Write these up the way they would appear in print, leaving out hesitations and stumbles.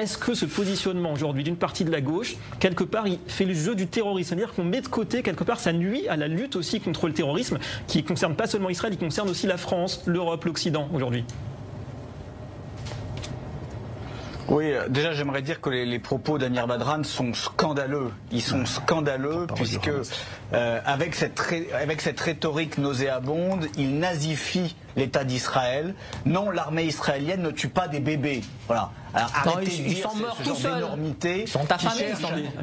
Est-ce que ce positionnement aujourd'hui d'une partie de la gauche, quelque part, il fait le jeu du terrorisme? C'est-à-dire qu'on met de côté, quelque part, ça nuit à la lutte aussi contre le terrorisme, qui ne concerne pas seulement Israël, il concerne aussi la France, l'Europe, l'Occident aujourd'hui. Oui, déjà j'aimerais dire que les propos d'Amir Badran sont scandaleux. Ils sont scandaleux puisque avec cette rhétorique nauséabonde, il nazifie l'État d'Israël. Non, l'armée israélienne ne tue pas des bébés. Voilà. Alors arrêtez de dire ce genre d'énormité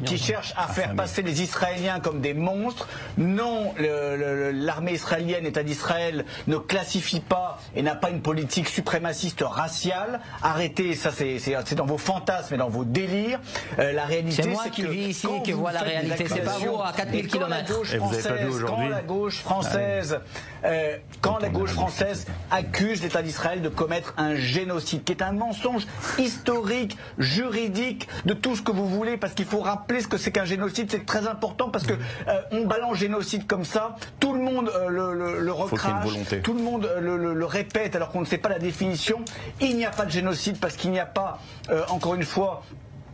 qui cherche à faire passer les Israéliens comme des monstres. Non, l'armée israélienne, l'État d'Israël, ne classifie pas et n'a pas une politique suprémaciste raciale. Arrêtez, ça c'est dans vos fantasmes et dans vos délires. La réalité, c'est moi qui vis ici qui vois la réalité, c'est pas vous à 4000 km. Quand la gauche française accuse l'État d'Israël de commettre un génocide, qui est un mensonge historique, juridique, de tout ce que vous voulez, parce qu'il faut rappeler ce que c'est qu'un génocide, c'est très important, parce que on balance génocide comme ça, tout le monde le recrache, tout le monde le répète alors qu'on ne sait pas la définition. Il n'y a pas de génocide parce qu'il n'y a pas, encore une fois,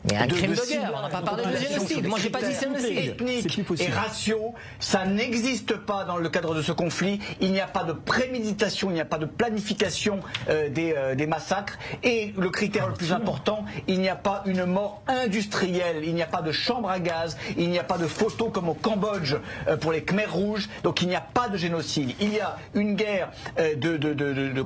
mais un crime de guerre, on n'a pas parlé de génocide. Moi, j'ai pas dit génocide. Ethnique et raciaux, ça n'existe pas dans le cadre de ce conflit. Il n'y a pas de préméditation, il n'y a pas de planification des massacres. Et le critère le plus important, il n'y a pas une mort industrielle, il n'y a pas de chambre à gaz, il n'y a pas de photos comme au Cambodge pour les Khmers rouges. Donc il n'y a pas de génocide. Il y a une guerre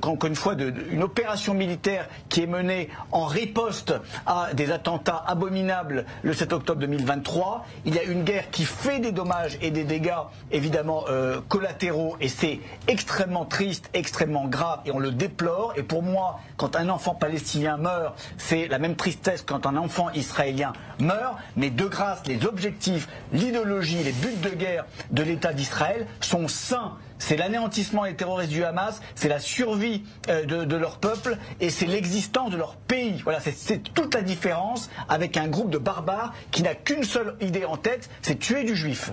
encore une fois, une opération militaire qui est menée en riposte à des attentats abominable le 7 octobre 2023. Il y a une guerre qui fait des dommages et des dégâts évidemment collatéraux, et c'est extrêmement triste, extrêmement grave, et on le déplore. Et pour moi, quand un enfant palestinien meurt, c'est la même tristesse que quand un enfant israélien meurt. Mais de grâce, les objectifs, l'idéologie, les buts de guerre de l'État d'Israël sont sains. C'est l'anéantissement des terroristes du Hamas, c'est la survie de leur peuple, et c'est l'existence de leur pays. Voilà, c'est toute la différence avec un groupe de barbares qui n'a qu'une seule idée en tête, c'est tuer du juif.